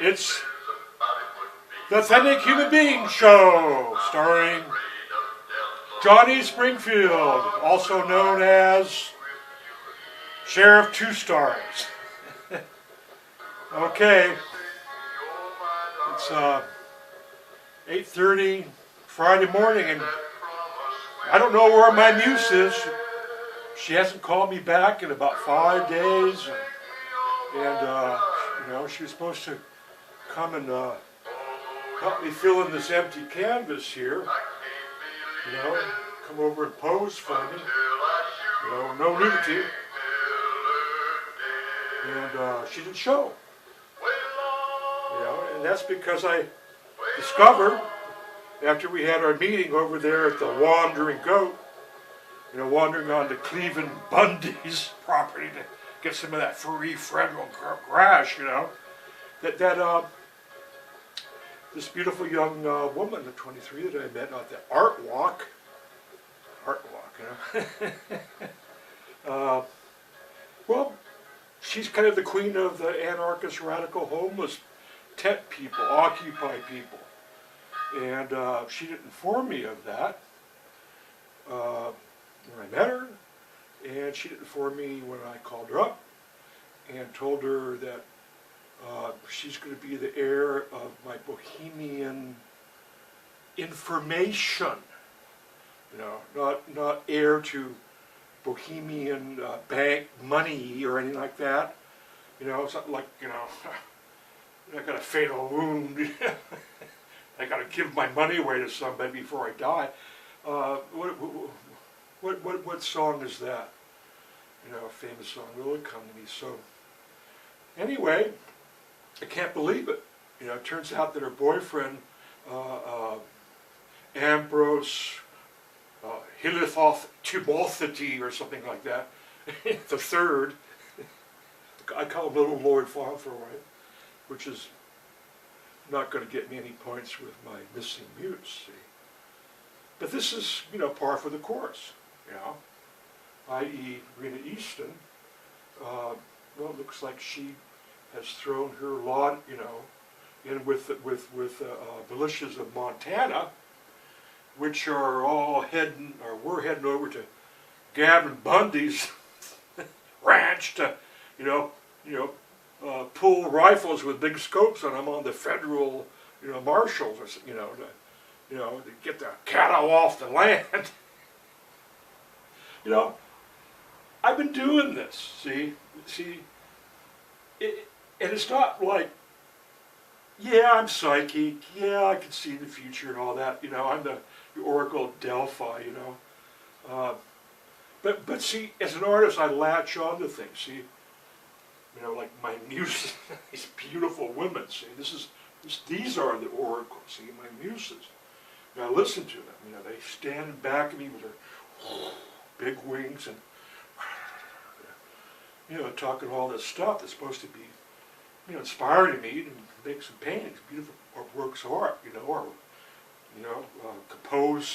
It's the Authentic Human Being Show, starring Johnny Springfield, also known as Sheriff Two Stars. Okay, it's 8:30 Friday morning, and I don't know where my muse is. She hasn't called me back in about 5 days, and you know, she was supposed to come and help me fill in this empty canvas here. You know, come over and pose for me. You know, no nudity. And she didn't show. You know, and that's because I discovered, after we had our meeting over there at the Wandering Goat, you know, wandering on to Cleveland Bundy's property to get some of that free federal grass, you know, that this beautiful young woman at 23 that I met at the art walk, you know. Well, she's kind of the queen of the anarchist, radical, homeless tent people, occupy people. And she didn't inform me of that when I met her, and she didn't inform me when I called her up and told her that she's going to be the heir of my bohemian information. You know, not heir to bohemian bank money or anything like that. You know, it's not like, you know, I got a fatal wound. I got to give my money away to somebody before I die. What song is that? You know, a famous song. Will it come to me? So, anyway, I can't believe it. You know, it turns out that her boyfriend, Ambrose Hilithoth Timothety or something like that, the third, I call him Little Lord Fauntleroy, which is not going to get me any points with my missing mutes, see. But this is, you know, par for the course, you know, i.e. Rena Easton. Well, it looks like she has thrown her lot, you know, in with militias of Montana, which are all heading, or we're heading over to Gavin Bundy's ranch to, you know, pull rifles with big scopes on them on the federal, you know, marshals, or to get the cattle off the land. You know, I've been doing this. See, and it's not like, yeah, I'm psychic. Yeah, I can see the future and all that. You know, I'm the Oracle of Delphi. You know, but see, as an artist, I latch on to things. See. You know, like my muses, these beautiful women, see, these are the oracles, see, my muses. And I listen to them, you know, they stand back at me with their big wings and, you know, talking all this stuff that's supposed to be, you know, inspiring me to make some paintings, beautiful works of art, you know, or, you know, compose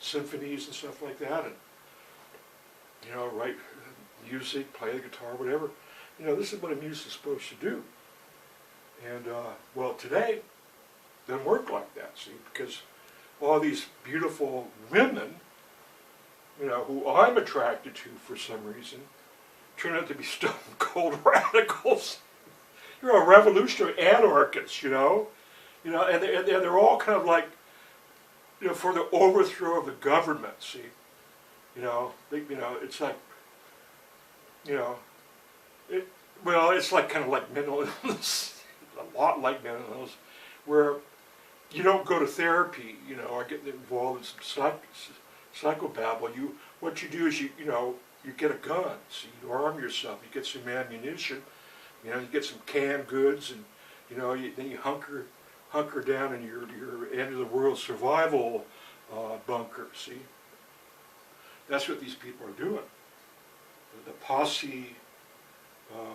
symphonies and stuff like that, and, you know, write music, play the guitar, whatever. You know, this is what a muse is supposed to do. And, well, today, it doesn't work like that, see, because all these beautiful women, you know, who I'm attracted to for some reason, turn out to be stone cold radicals. You know, revolutionary anarchists, you know, and they're all kind of like, you know, for the overthrow of the government, see. You know, it's like, you know, well, it's like kind of like mental illness, a lot like mental illness, where you don't go to therapy, you know, or get involved in some psychobabble. What you do is you get a gun, so you arm yourself, you get some ammunition, you know, you get some canned goods, and you know, then you hunker down in your end of the world survival bunker. See, that's what these people are doing. The posse.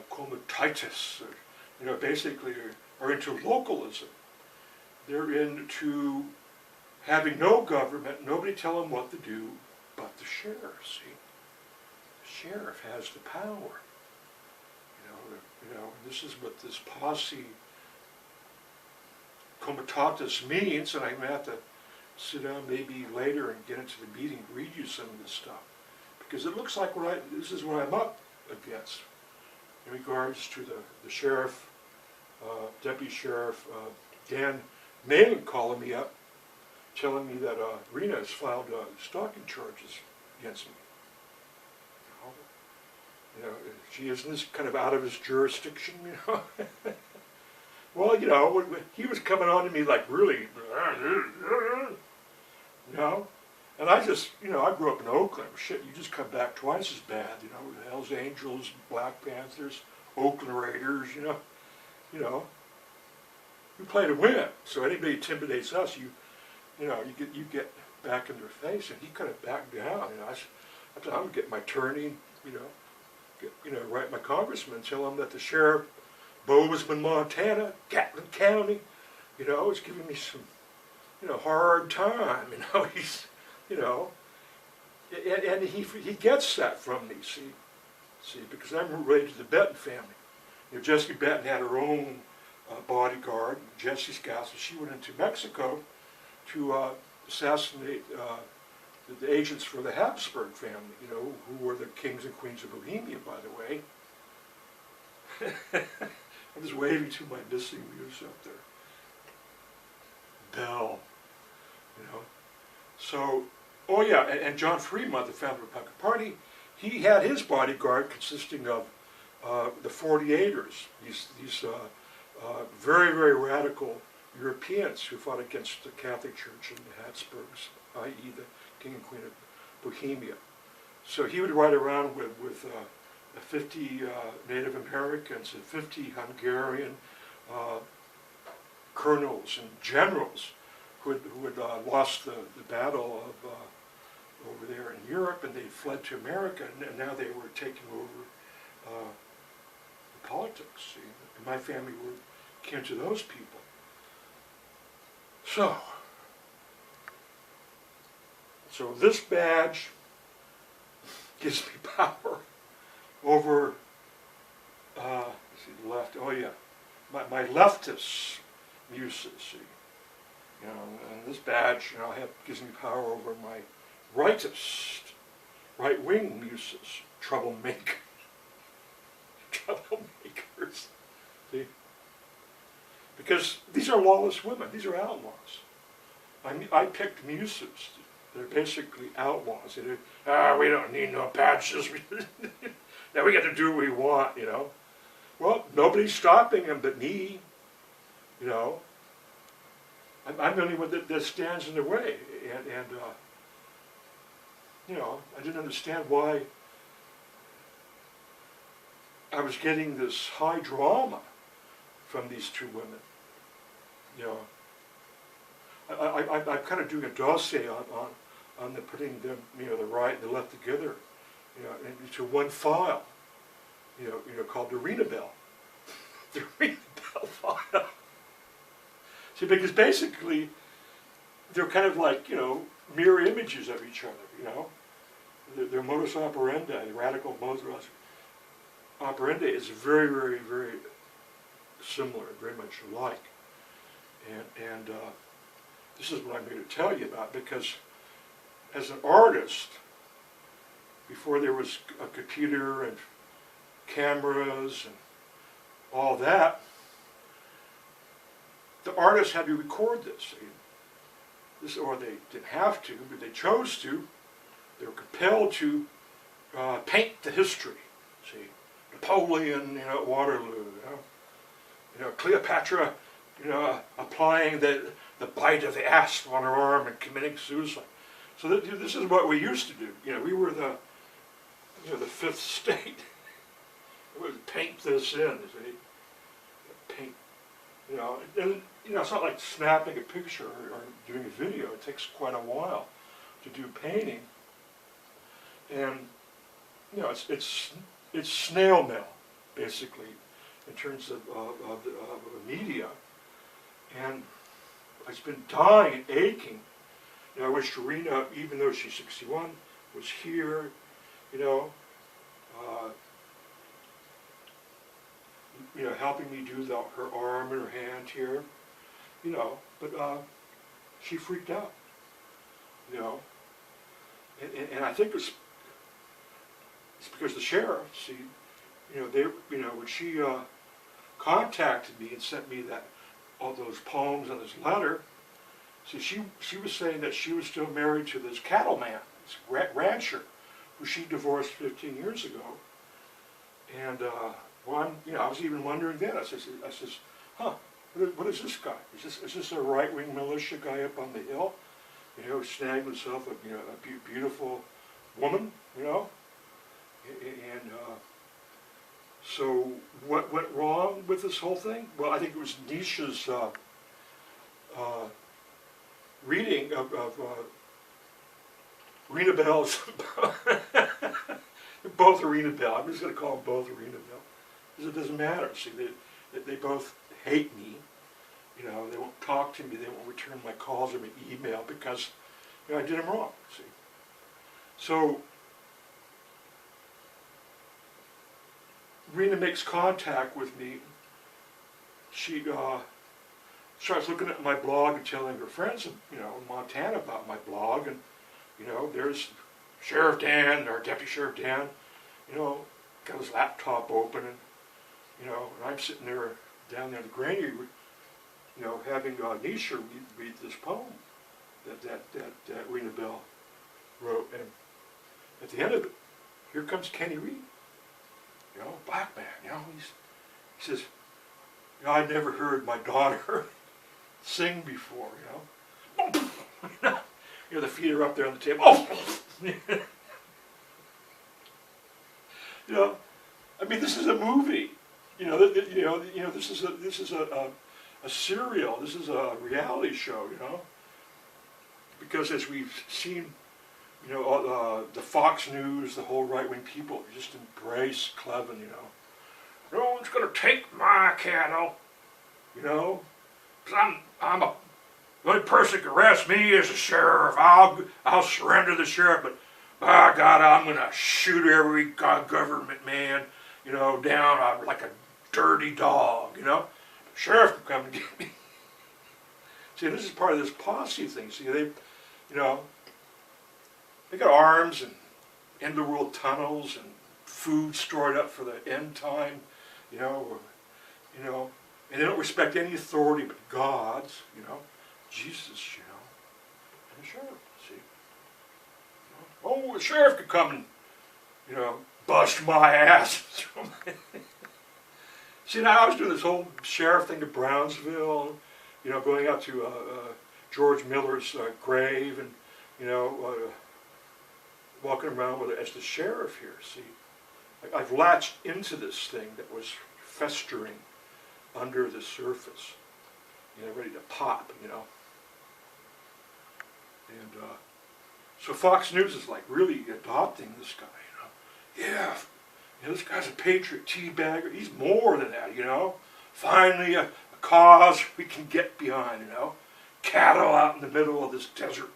Comitatus, you know, basically are into localism. They're into having no government, nobody tell them what to do but the sheriff, see. The sheriff has the power. You know, this is what this posse comitatus means, and I'm going to have to sit down maybe later and get into the meeting, read you some of this stuff. Because it looks like this is what I'm up against in regards to the sheriff, Deputy Sheriff Dan Malin calling me up, telling me that Rena has filed stalking charges against me. You know, she isn't this kind of out of his jurisdiction, you know. Well, you know, he was coming on to me like really, you know. And I just, you know, I grew up in Oakland. Shit, you just come back twice as bad, you know. The Hells Angels, Black Panthers, Oakland Raiders, you know. You know, we play to win. So anybody intimidates us, you know, you get back in their face, and he kind of backed down. You know, I said, I'm gonna get my attorney, you know, write my congressman, tell him that the sheriff, Bozeman, Montana, Gatlin County, you know, is giving me some, you know, hard time. You know, he's, you know, and he gets that from me. See, because I'm related to the Benton family. You know, Jessie Benton had her own bodyguard, Jessie Scastle. She went into Mexico to assassinate the agents for the Habsburg family, you know, who were the kings and queens of Bohemia, by the way. I'm just waving to my missing muse up there. Bell, you know. So, oh yeah, and John Fremont, the founder of the Republican Party, he had his bodyguard consisting of the 48ers, these very, very radical Europeans who fought against the Catholic Church and the Habsburgs, i.e. the King and Queen of Bohemia. So he would ride around with 50 Native Americans and 50 Hungarian colonels and generals who had lost the battle of over there in Europe, and they fled to America, and now they were taking over the politics. See? And my family came to those people. So this badge gives me power over, let's see, the left, oh yeah, my leftist muses, see. You know, and this badge, you know, gives me power over my rightist, right-wing muses, troublemakers, see. Because these are lawless women, these are outlaws. I picked muses that are basically outlaws. We don't need no badges. Now we get to do what we want, you know. Well, nobody's stopping them but me, you know. I'm the only one that stands in the way, and you know, I didn't understand why I was getting this high drama from these two women. You know, I'm kind of doing a dossier on the putting them, you know, the right and the left together, you know, into one file, you know, called the Renabelle. The Renabelle file. See, because basically, they're kind of like, you know, mirror images of each other, you know. Their modus operandi, the radical modus operandi is very, very, very similar, very much alike. And this is what I'm here to tell you about, because as an artist, before there was a computer and cameras and all that, the artists had to record this, or they didn't have to, but they chose to. They were compelled to paint the history. See, Napoleon, you know, at Waterloo, you know, Cleopatra, you know, applying the bite of the asp on her arm and committing suicide. So this is what we used to do. You know, we were the fifth state. We would paint this in, see, paint. You know, and you know, it's not like snapping a picture or doing a video. It takes quite a while to do painting, and you know, it's snail mail basically in terms of media. And I've been dying and aching. You know, I wish Serena, even though she's 61, was here. You know, helping me do her arm and her hand here. you know, but she freaked out, you know, and I think it's because the sheriff, see, you know, when she contacted me and sent me all those poems and this letter, see, she was saying that she was still married to this cattleman, this rancher, who she divorced 15 years ago. And I was even wondering then. I says, huh, what is this guy? Is this a right-wing militia guy up on the hill? You know, snagged himself a beautiful woman, you know? And so what went wrong with this whole thing? Well, I think it was Nietzsche's reading of Renabelle's, both are Renabelle. I'm just going to call them both Renabelle, because it doesn't matter. See, they both hate me. You know, they won't talk to me. They won't return my calls or my email because, you know, I did them wrong. See, so Rena makes contact with me. She starts looking at my blog and telling her friends, you know, in Montana about my blog, and you know, there's Sheriff Dan, or Deputy Sheriff Dan, you know, got his laptop open, and you know, and I'm sitting there down there in the granary, you know, having Nietzsche read this poem that Renabelle wrote, and at the end of it, here comes Kenny Reed, you know, black man, you know, he says, you know, I'd never heard my daughter sing before, you know. You know, the feet are up there on the table. Oh! You know, I mean, this is a movie. You know, this is a serial. This is a reality show. You know, because as we've seen, you know, the Fox News, the whole right-wing people just embrace Clevin. You know, no one's going to take my cattle. You know, because I'm a the only person that can arrest me is the sheriff. I'll surrender the sheriff, but by God, I'm going to shoot every government man, you know, down like a dirty dog, you know. The sheriff can come and get me. See, this is part of this posse thing. See, they, you know, they got arms and end-of-the-world tunnels and food stored up for the end time, you know, and they don't respect any authority but God's, you know. Jesus, you know, and the sheriff, see. You know, oh, the sheriff could come and, you know, bust my ass. See, now I was doing this whole sheriff thing to Brownsville, you know, going out to George Miller's grave and, you know, walking around with it as the sheriff here, see. I've latched into this thing that was festering under the surface, you know, ready to pop, you know. And so Fox News is like really adopting this guy, you know. Yeah, you know, this guy's a patriot teabagger. He's more than that, you know. Finally, a cause we can get behind, you know. Cattle out in the middle of this desert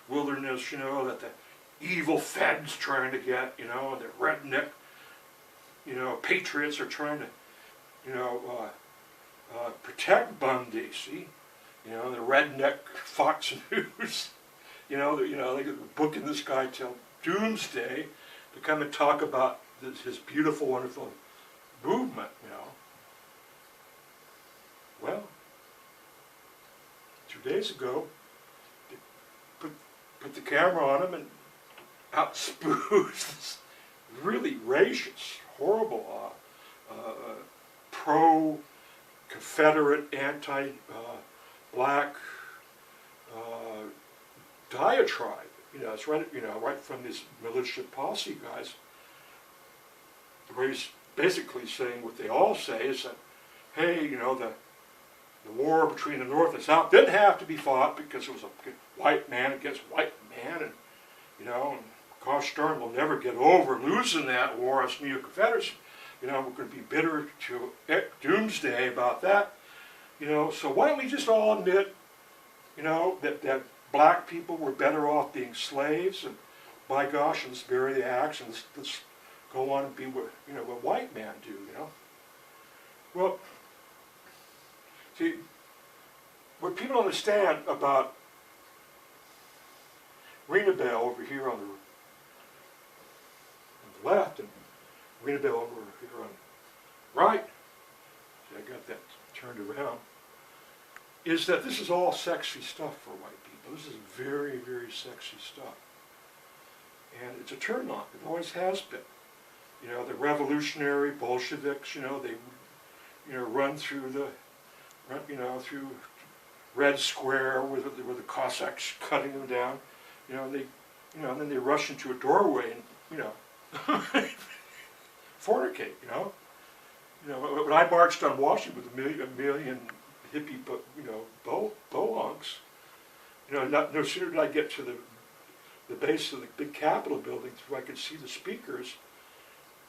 wilderness, you know, that the evil feds trying to get, you know, and the redneck, you know, patriots are trying to, you know, protect Bundy, see? You know, the redneck Fox News. You know, they're booking this guy till doomsday to come and talk about his beautiful, wonderful movement, you know. Well, 2 days ago, they put the camera on him and outspoos this really racist, horrible, pro-Confederate, anti-black diatribe. You know, it's right. You know, right from these militia posse guys, where he's basically saying what they all say is that, hey, you know, the war between the North and South didn't have to be fought because it was a white man against white man, and you know, and gosh darn, we'll never get over losing that war as neo-Confederates. You know, we're going to be bitter to doomsday about that. You know, so why don't we just all admit, you know, that black people were better off being slaves, and by gosh, let's bury the axe and let's go on and be what, you know, what white men do, you know. Well, see, what people don't understand about Renabelle over here on the left and Renabelle over here on the right, see, I got that turned around, is that this is all sexy stuff for white people. This is very, very sexy stuff. And it's a turn on. It always has been. You know, the revolutionary Bolsheviks, you know, they, you know, run through through Red Square with the Cossacks cutting them down. You know, and then they rush into a doorway and, you know, fornicate, you know. You know, when I marched on Washington with a million hippie, you know, bohunks, you know, no sooner did I get to the base of the big Capitol building where I could see the speakers,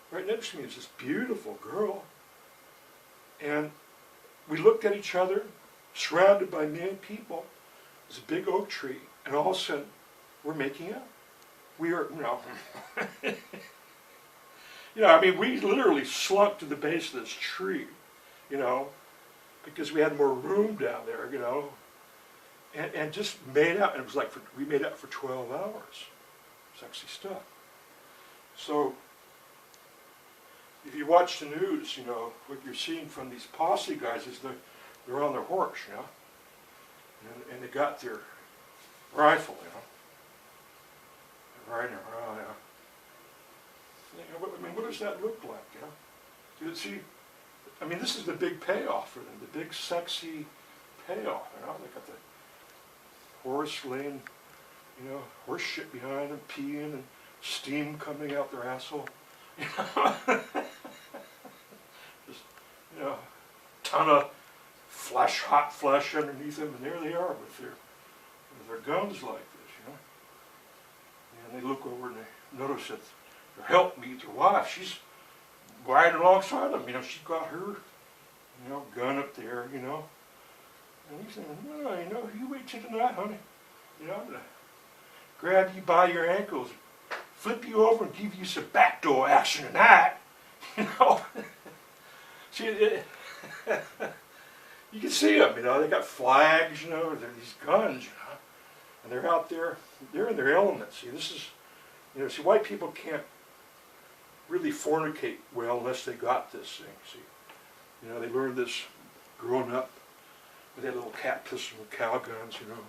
right next to me is this beautiful girl. And we looked at each other, surrounded by many people. There's a big oak tree, and all of a sudden, we're making out. We are, you know, you know, I mean, we literally slunk to the base of this tree, you know, because we had more room down there, you know, and just made out. And it was like, we made out for 12 hours. Sexy stuff. So, if you watch the news, you know, what you're seeing from these posse guys is they're on their horse, you know, and they got their rifle, you know, riding around, you know. I mean, what does that look like, you know? Do you see, I mean, this is the big payoff for them, the big sexy payoff, you know. They got the horse laying, you know, horse shit behind them, peeing and steam coming out their asshole. You know? Just, you know, ton of hot flesh underneath them, and there they are with their guns like this, you know. And they look over and they notice that their helpmeet, their wife, she's riding alongside them. You know, she's got her, you know, gun up there, you know. And he's saying, no, you know, you wait till tonight, honey. You know, I'm gonna grab you by your ankles, flip you over and give you some backdoor action tonight. You know. See, you can see them, you know, they got flags, you know, they're these guns, you know, and they're out there, they're in their element. See, this is, you know, see, white people can't really fornicate well unless they got this thing, see. You know, they learned this growing up with that little cat pistol with cow guns, you know,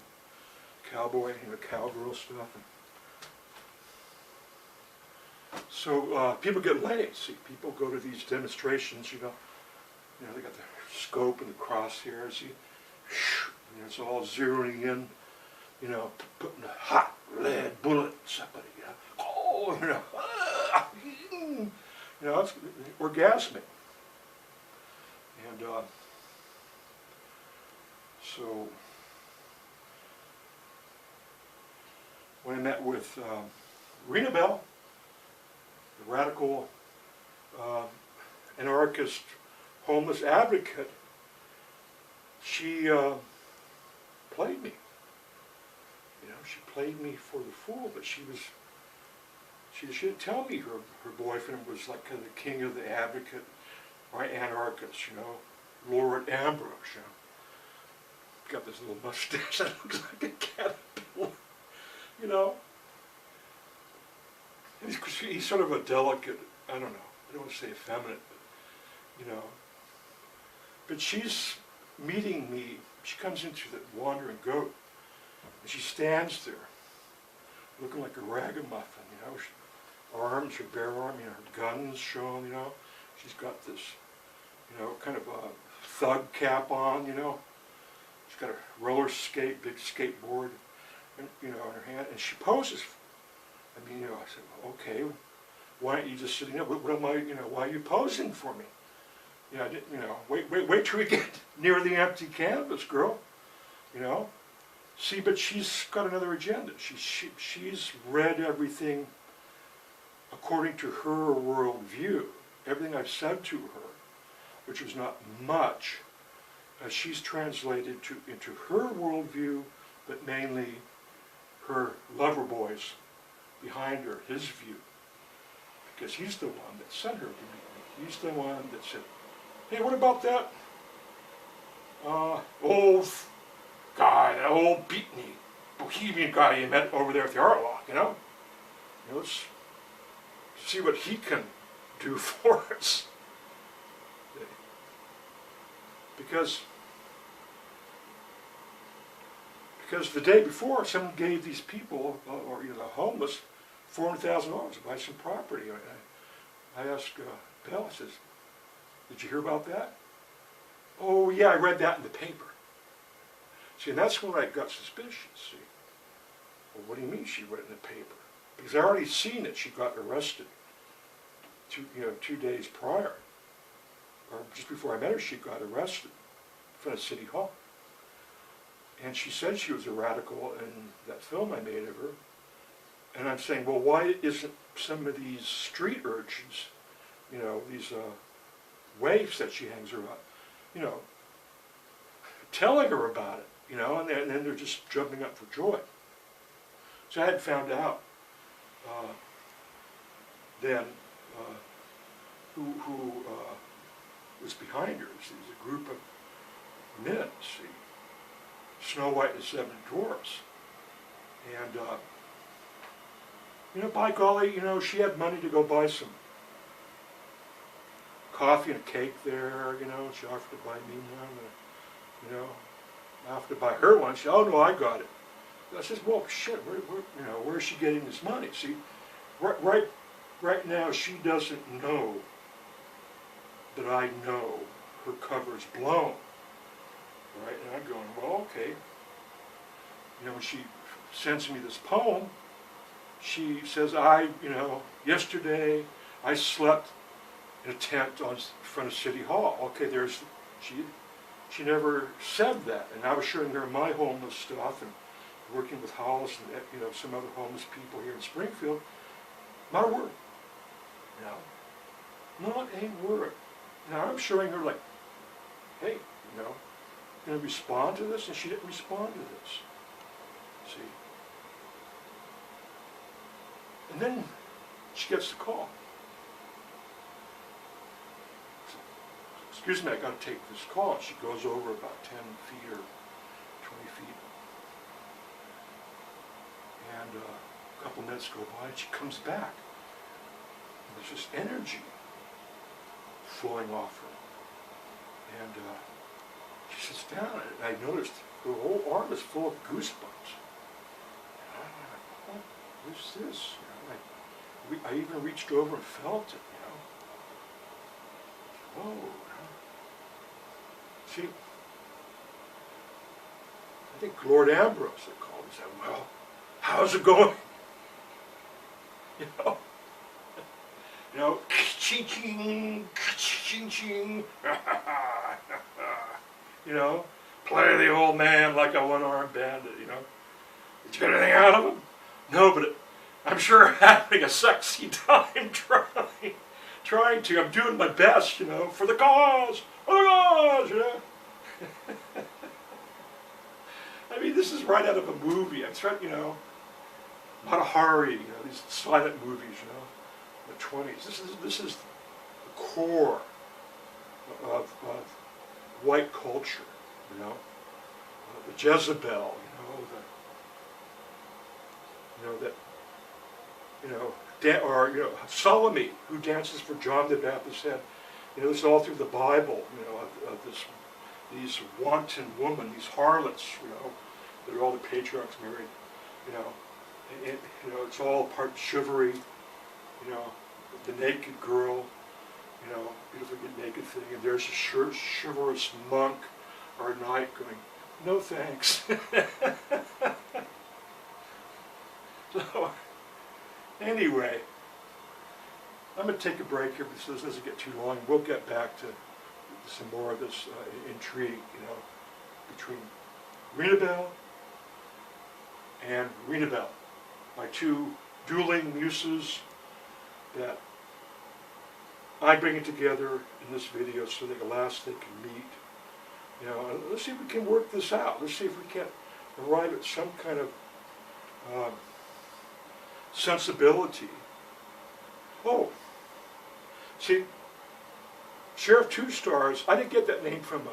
cowboy, you know, cowgirl stuff. And so people get laid, see, people go to these demonstrations, you know, they got the scope and the crosshairs, see, you know, it's all zeroing in, you know, putting a hot lead bullet in somebody, you know, oh, you know, it's orgasmic. And so when I met with Renabelle, the radical anarchist homeless advocate, she played me. You know, she played me for the fool, but she didn't tell me her boyfriend was like kind of the king of the advocate, right, anarchist, you know, Lord Ambrose, you know. Got this little mustache that looks like a caterpillar, you know. And he's sort of a delicate, I don't know, I don't want to say effeminate, but, you know. But she's meeting me, she comes into the wandering goat, and she stands there, looking like a ragamuffin, you know. Arms, her bare arm, you know, her guns shown, you know. She's got this, you know, kind of a thug cap on, you know. She's got a roller skate, big skateboard, and, you know, in her hand, and she poses. I mean, you know, I said, well, okay, why aren't you just sitting there? What am I, you know, why are you posing for me? You know, you know, wait till we get near the empty canvas, girl. You know, see, but she's got another agenda. She's read everything according to her worldview. Everything I've said to her, which was not much, she's translated into her worldview, but mainly her lover boys behind her, his view. Because he's the one that sent her to meet me. He's the one that said, hey, what about that old old beatnik bohemian guy you met over there at the art walk, you know? Let's see what he can do for us. Because the day before, someone gave these people, or the homeless, $400,000 to buy some property. I asked Belle, I says, did you hear about that? Oh yeah, I read that in the paper. See, and that's when I got suspicious, see. Well, what do you mean she read it in the paper? Because I already seen that she got arrested 2 days prior. Or just before I met her, she got arrested in front of City Hall. And she said she was a radical in that film I made of her. And I'm saying, well, why isn't some of these street urchins, these waifs that she hangs around, telling her about it, and then they're just jumping up for joy. So I had found out then who was behind her. See, there's a group of men, see, Snow White and the Seven Dwarfs. And, by golly, she had money to go buy some coffee and a cake there, she offered to buy me one, I offered to buy her one. She said, oh no, I got it. I says, well, shit, where is she getting this money? See, right now she doesn't know that I know her cover's blown. Right? And I'm going, well, okay. When she sends me this poem, she says, yesterday I slept in a tent in front of City Hall. Okay, she never said that. And I was showing her my homeless stuff and working with Hollis and some other homeless people here in Springfield. Not a word. Not a word. Now I'm showing her like, hey, going to respond to this, and she didn't respond to this. See? And then she gets the call. Excuse me, I got to take this call. She goes over about 10 feet or 20 feet. And a couple minutes go by, and she comes back. And there's this energy flowing off her. And she sits down, and I noticed her whole arm is full of goosebumps. And I'm like, what is this? I even reached over and felt it, Whoa. See, I think Lord Ambrose had called and said, well, how's it going? Ching-ching, ching-ching, play the old man like a one-armed bandit, Did you get anything out of him? No, but I'm sure having a sexy time trying to. I'm doing my best, for the cause, I mean, this is right out of a movie. I'm trying, Mata Hari, these silent movies, in the 20s. This is the core of white culture, the Jezebel, Salome, who dances for John the Baptist's head. This is all through the Bible, of these wanton women, these harlots, that all the patriarchs married, and it's all part chivalry, the naked girl, beautiful naked thing, and there's a chivalrous monk or knight going, no thanks. So, anyway, I'm going to take a break here because this doesn't get too long. We'll get back to some more of this intrigue, between Renabelle and Renabelle, my two dueling muses that I bring it together in this video so that at last they can meet. Let's see if we can work this out. Let's see if we can arrive at some kind of sensibility. Oh, see, Sheriff Two Stars, I didn't get that name from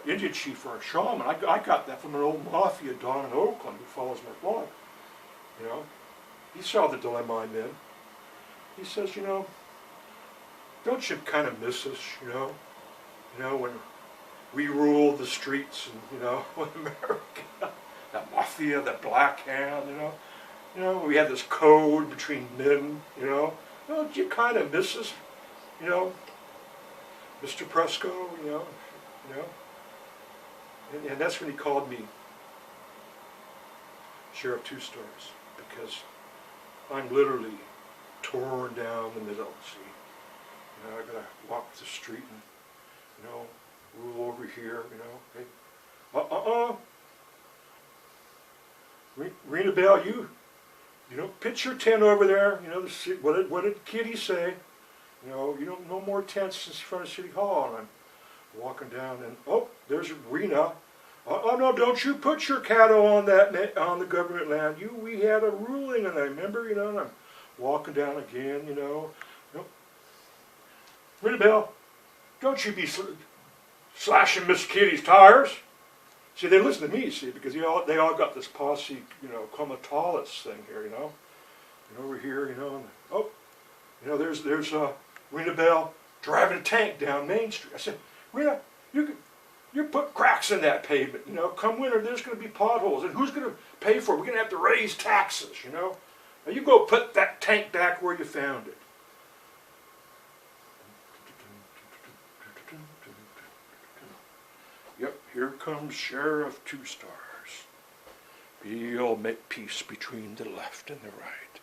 Indian chief or a shaman. I got that from an old mafia don in Oakland who follows my blog. You know, he saw the dilemma I'm in. He says, you know, don't you kind of miss us, you know? You know, when we ruled the streets and, you know, America, that mafia, that black hand, you know? You know, we had this code between men, you know? Don't you kind of miss us, you know? Mr. Presco, you know? And that's when he called me Sheriff Two Stars, because I'm literally torn down the middle, see? You know, I gotta walk the street and, you know, rule over here, you know. Hey, Renabelle, you know, pitch your tent over there, you know, what did Kitty say? You know, you don't, no more tents in front of City Hall. And I'm walking down and, oh, there's Rena. Oh no, don't you put your cattle on on the government land. We had a ruling, and I remember, you know, and I'm walking down again, you know. Renabelle, don't you be slashing Miss Kitty's tires. See, they listen to me, see, because they all got this posse, you know, comitalis thing here, you know. And over here, you know, and, oh, you know, there's Renabelle driving a tank down Main Street. I said, Rena, you put cracks in that pavement, you know. Come winter, there's going to be potholes, and who's going to pay for it? We're going to have to raise taxes, you know. Now you go put that tank back where you found it. Yep, here comes Sheriff Two Stars. He'll make peace between the left and the right.